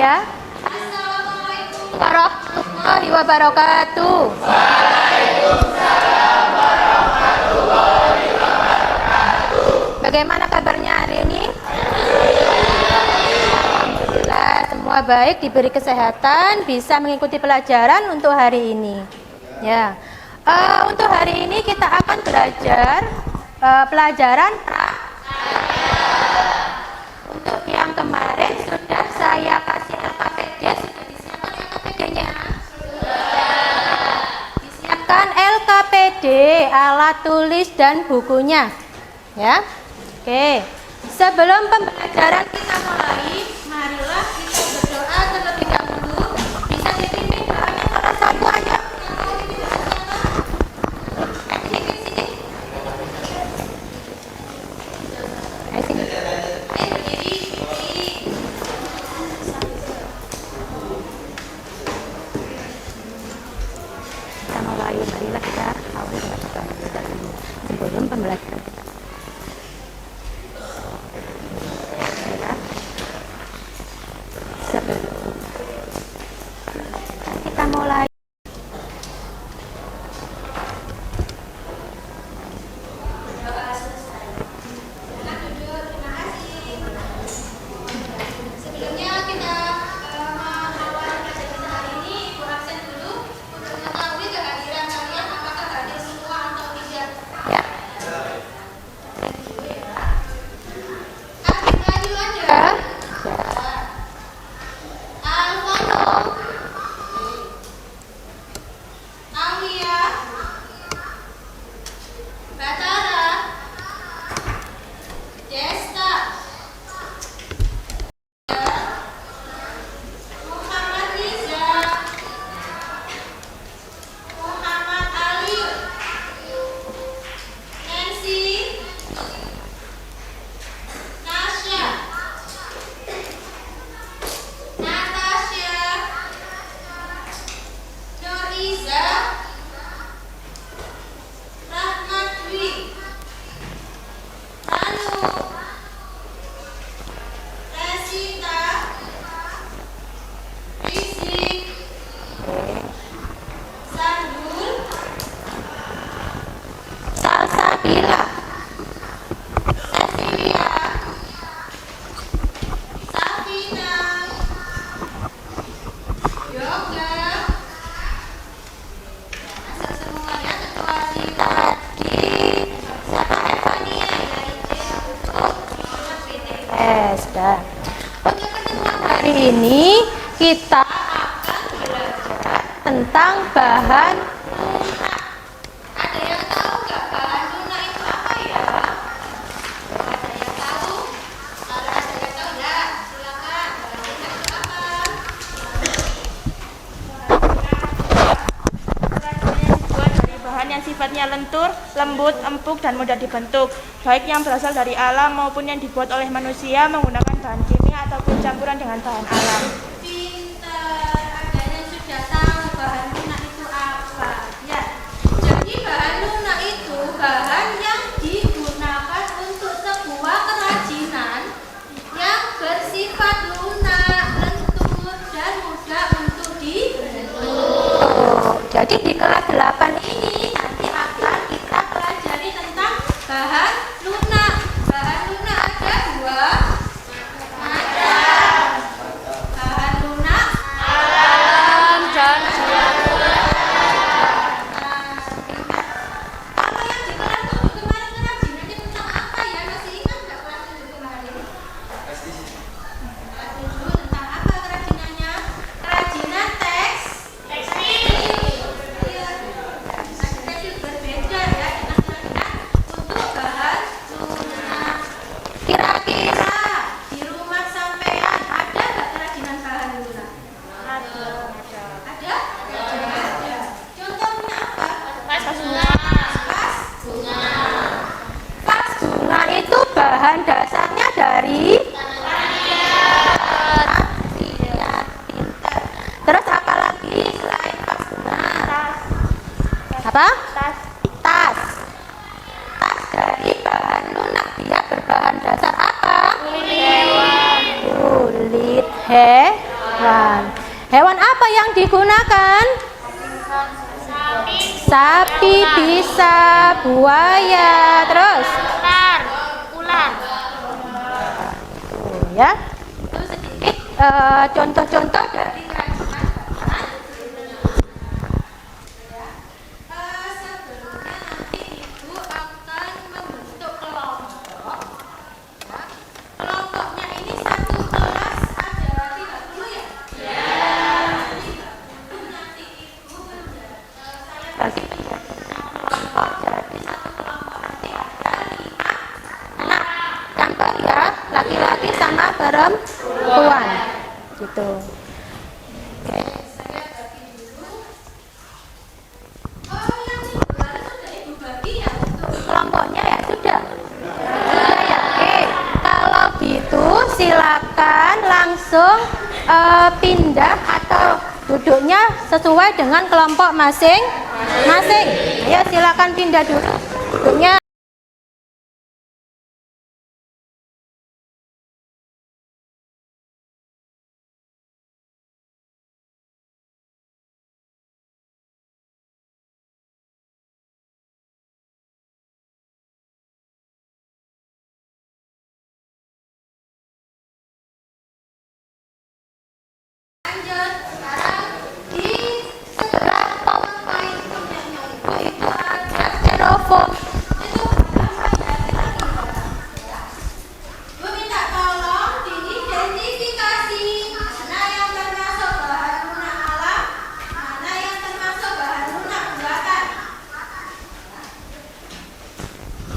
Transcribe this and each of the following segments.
ya. Assalamualaikum warahmatullahi wabarakatuh. Waalaikumsalam warahmatullahi wabarakatuh. Bagaimana kabarnya hari ini? Alhamdulillah, semua baik, diberi kesehatan, bisa mengikuti pelajaran untuk hari ini. Ya, untuk hari ini kita akan belajar pelajaran untuk yang kemarin sudah saya kasih LKPD. Sudah disiapkan LKPD-nya? Sudah. Disiapkan LKPD, alat tulis dan bukunya. Ya. Oke. Sebelum pembelajaran kita mulai, marilah kita berdoa terlebih dahulu. Bisa dipimpin doanya salah satu aja. Marilah kita awali dengan doa sebelum pembelajaran kita. Sebelum kita mulai, untuk pertemuan hari ini kita akan belajar tentang bahan lunak. Ada yang tahu nggak bahan lunak itu apa ya? Ada yang tahu? Kalau ada yang tahu ya, silakan. Bahan lunak itu apa? Kerajinan yang dibuat dari bahan yang sifatnya lentur, lembut, empuk, dan mudah dibentuk, baik yang berasal dari alam maupun yang dibuat oleh manusia menggunakan bahan kimia ataupun campuran dengan bahan alam. Pintar, ada yang sudah tahu bahan lunak itu apa? Ya, jadi bahan lunak itu bahan yang digunakan untuk sebuah kerajinan yang bersifat lunak, lentur, dan mudah untuk dibentuk. Jadi di kelas 8 ini nanti akan kita pelajari tentang bahan lunak. Bahan lunak ada dua macam. Bahan lunak Alam dan kalau yang di kelas 7 kemarin kerajinannya tentang apa ya? Masih ingat nggak kelas 7 kemarin? Kelas 7 tentang apa kerajinannya? Kerajinan tekstil. Iya. Tekstil berbeda ya dengan kerajinan untuk bahan lunak. Kira-kira di rumah sampean ada nggak kerajinan bahan lunak? Ada. Ada? Ada. Contohnya apa? vas bunga. Vas bunga. Vas bunga itu bahan dasarnya dari lihat pintar. Terus apa lagi selain vas bunga? Apa? Tas. Tas. Tas dari bahan lunak, dia berbahan dasar apa? Kulit hewan. Kulit Hewan apa yang digunakan? Sapi, bisa, buaya, terus ular. ya. Itu sedikit contoh-contoh dari kerajinan bahan. Sebelumnya nanti Ibu akan membentuk kelompok. Ya. Kelompoknya ini satu kelas ada 30 ya? Nanti Ibu saya bagi kelompok, jadi satu kelompok nanti ada 5 anak campur ya, laki-laki sama perempuan gitu. Oke, saya bagi dulu. Oh, yang sudah Ibu bagi ya untuk kelompoknya ya sudah ya. Oke, kalau gitu silakan langsung pindah atau duduknya sesuai dengan kelompok masing-masing. Ayo silakan pindah dulu duduknya. Lanjut, sekarang di sebelah PowerPoint punyanya Ibu itu ada styrofoam. Itu ya. Ibu minta tolong diidentifikasi mana yang termasuk bahan lunak alam, mana yang termasuk bahan lunak buatan.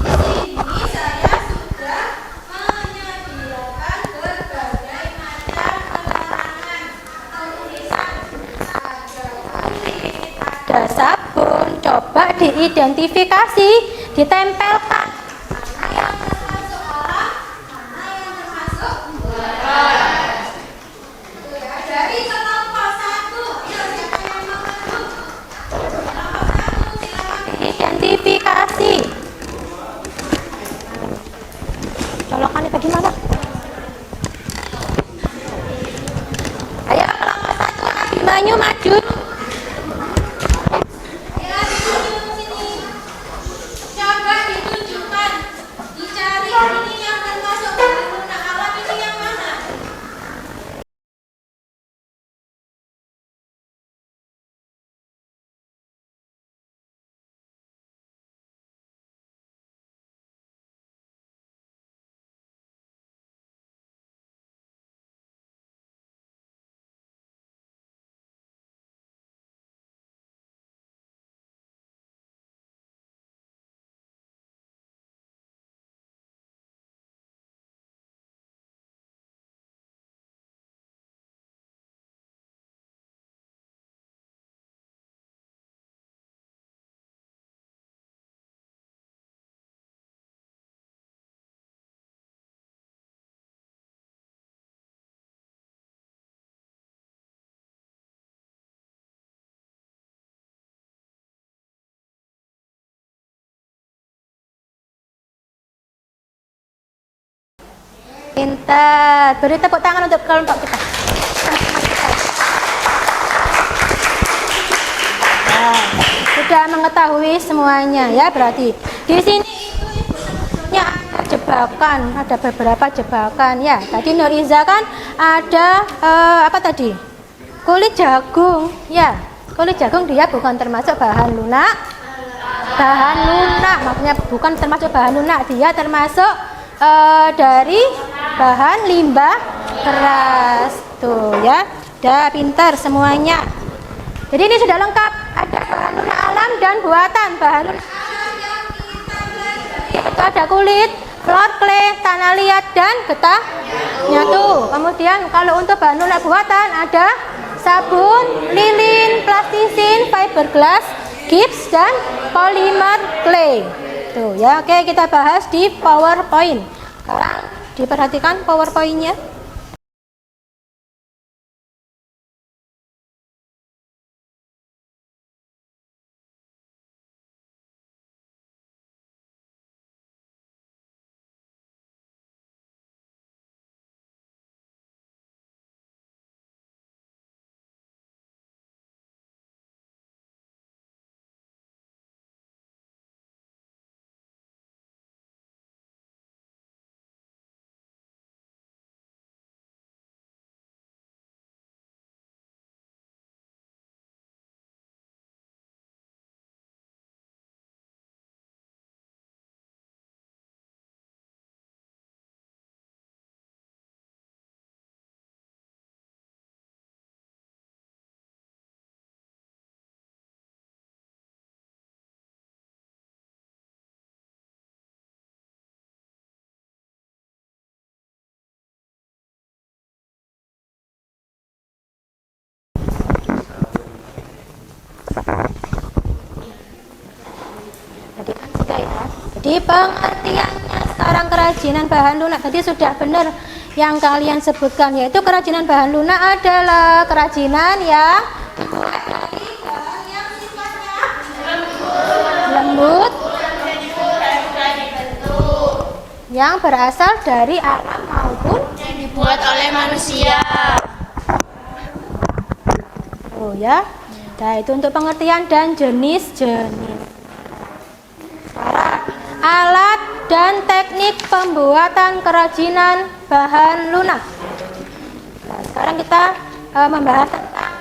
Di sini saya sudah menyediakan berbagai macam penerangan atau tulisan. Ada kulit, ada sabun. Coba diidentifikasi, ditempelkan. Mana yang termasuk alam, mana yang termasuk buatan. Itu ya, dari kelompok 1. Ayo siapa yang mau maju? Kelompok 1 silakan diidentifikasi. Colokannya bagaimana? Ayo kelompok 1 Abimanyu maju. Ayo Abimanyu sini. Coba ditunjukkan, dicari ini yang termasuk bahan lunak alam, ini yang mana? Pintar. Beri tepuk tangan untuk kelompok kita. Nah, sudah mengetahui semuanya ya berarti. Di sini Ibu sebetulnya ada jebakan, ada beberapa jebakan ya. Tadi Nur Iza kan ada apa tadi? Kulit jagung ya. Kulit jagung dia bukan termasuk bahan lunak. Bahan lunak maksudnya bukan termasuk bahan lunak, dia termasuk dari bahan limbah keras tuh ya. Udah pintar semuanya. Jadi ini sudah lengkap, ada bahan lunak alam dan buatan. Bahan lunak alam yang kita belajar itu ada kulit, floor clay, tanah liat dan getah nyatu. Kemudian kalau untuk bahan lunak buatan ada sabun, lilin, plastisin, fiberglass, gips dan polymer clay. Tuh ya, oke kita bahas di PowerPoint. Sekarang diperhatikan PowerPoint-nya. Jadi pengertiannya sekarang kerajinan bahan lunak tadi sudah benar yang kalian sebutkan, yaitu kerajinan bahan lunak adalah kerajinan yang lembut, yang berasal dari alam maupun yang dibuat oleh manusia. oh ya. Nah, itu untuk pengertian dan jenis-jenis. Alat dan teknik pembuatan kerajinan bahan lunak. Nah, sekarang kita membahas tentang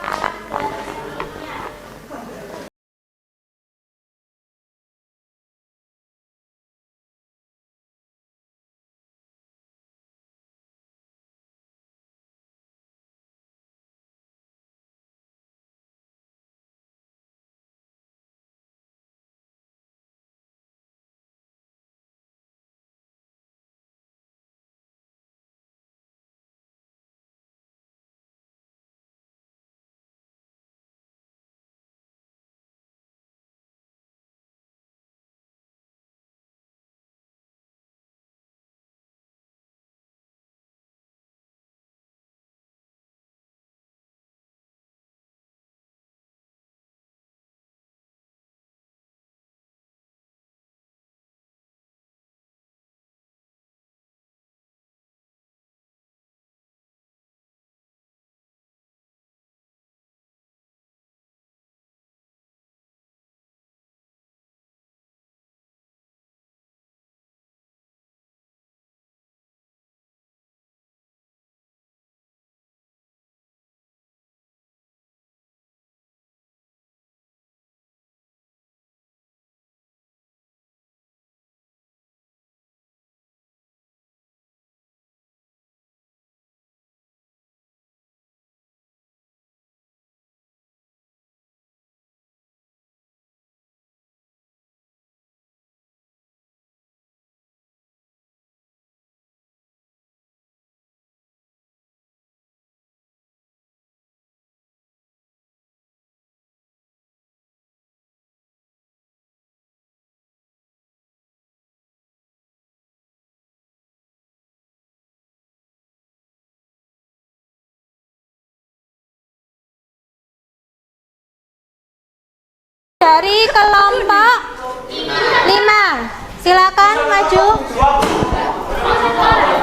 dari kelompok 5. Silakan maju.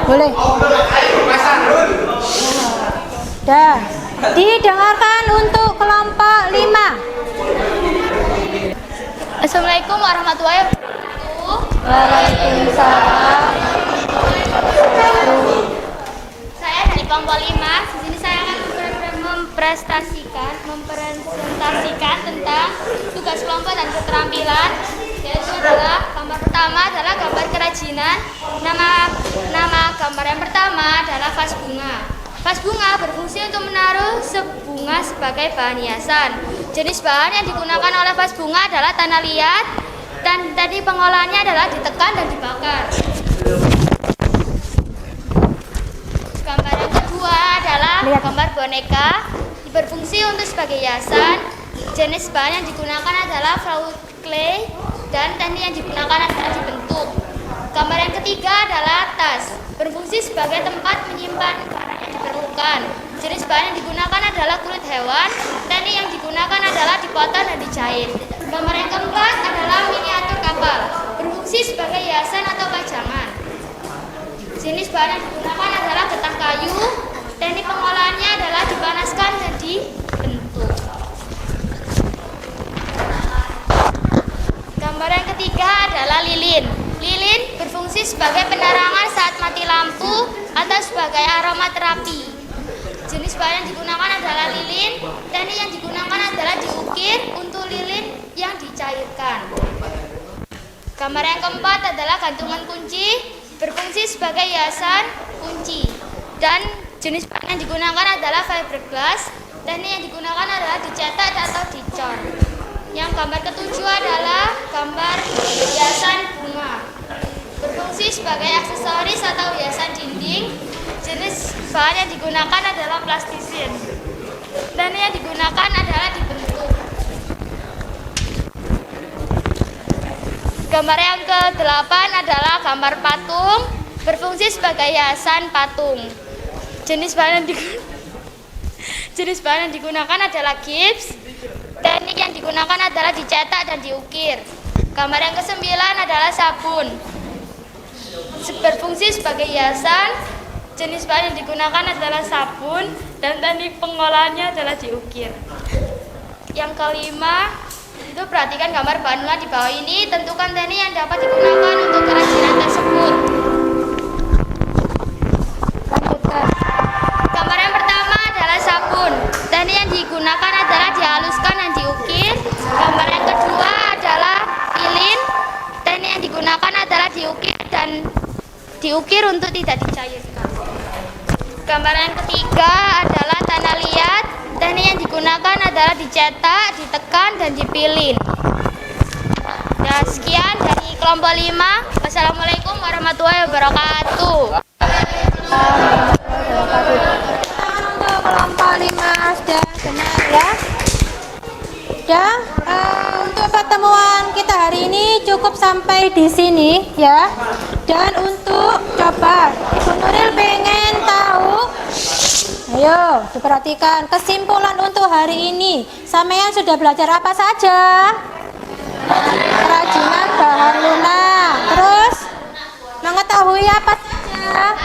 Boleh. Dah. Didengarkan untuk kelompok 5. Assalamualaikum warahmatullahi wabarakatuh. Waalaikumsalam. Saya dari kelompok 5. Di sini saya akan mempresentasikan tentang tugas kelompok dan keterampilan. Yaitu adalah gambar pertama adalah gambar kerajinan. Nama gambar yang pertama adalah vas bunga. Vas bunga berfungsi untuk menaruh sebunga sebagai bahan hiasan. Jenis bahan yang digunakan oleh vas bunga adalah tanah liat, dan tadi pengolahannya adalah ditekan dan dibakar. Gambar yang kedua adalah gambar boneka, berfungsi untuk sebagai hiasan. Jenis bahan yang digunakan adalah fluid clay, dan teknik yang digunakan adalah dibentuk. Gambar yang ketiga adalah tas, berfungsi sebagai tempat menyimpan barang yang diperlukan. Jenis bahan yang digunakan adalah kulit hewan, teknik yang digunakan adalah dipotong dan dijahit. Gambar yang keempat adalah miniatur kapal, berfungsi sebagai hiasan atau pajangan. Jenis bahan yang digunakan adalah getah kayu, teknik pengolahannya adalah dipanaskan dan dibentuk. Gambar yang ketiga adalah lilin. Lilin berfungsi sebagai penerangan saat mati lampu atau sebagai aromaterapi. Jenis bahan yang digunakan adalah lilin, teknik yang digunakan adalah diukir untuk lilin yang dicairkan. Gambar yang keempat adalah gantungan kunci, berfungsi sebagai hiasan kunci, dan jenis bahan yang digunakan adalah fiberglass, teknik yang digunakan adalah dicetak atau dicor. Yang gambar ketujuh adalah gambar hiasan bunga, berfungsi sebagai aksesoris atau hiasan dinding. Jenis bahan yang digunakan adalah plastisin, teknik yang digunakan adalah dibentuk. Gambar yang ke-8 adalah gambar patung berfungsi sebagai hiasan patung. Jenis bahan yang digunakan adalah gips. Teknik yang digunakan adalah dicetak dan diukir. Gambar yang ke-9 adalah sabun. Berfungsi sebagai hiasan. Jenis bahan yang digunakan adalah sabun dan teknik pengolahannya adalah diukir. Yang kelima, itu perhatikan gambar bahan lunak di bawah ini, tentukan teknik yang dapat digunakan untuk kerajinan tersebut. Lanjutkan. Gambar yang pertama adalah sabun. Teknik yang digunakan adalah dihaluskan dan diukir. Gambar yang kedua adalah lilin. Teknik yang digunakan adalah diukir dan diukir untuk tidak dicairkan. Gambar yang ketiga adalah tanah liat. Teknik yang digunakan adalah dicetak, ditekan, dan dipilin. Ya, sekian dari kelompok 5. Wassalamualaikum warahmatullahi wabarakatuh. Untuk kelompok 5 sudah benar ya. Ya, untuk pertemuan kita hari ini cukup sampai di sini ya. Dan untuk coba Ibu Nuril pengen tahu, ayo diperhatikan kesimpulan untuk hari ini. Sampean sudah belajar apa saja? Kerajinan bahan lunak. Terus mengetahui apa saja?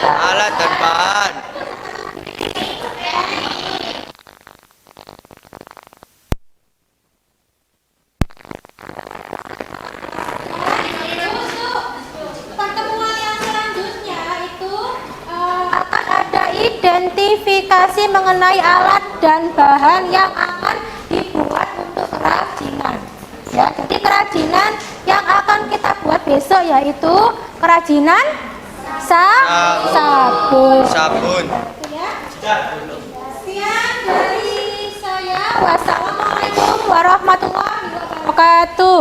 Alat dan bahan. Pertemuan yang selanjutnya itu akan ada identifikasi mengenai alat dan bahan yang akan dibuat untuk kerajinan. Ya, jadi kerajinan yang akan kita buat besok yaitu kerajinan sabun. Sabun. Ya. Sekian dari saya. Wassalamualaikum warahmatullahi wabarakatuh.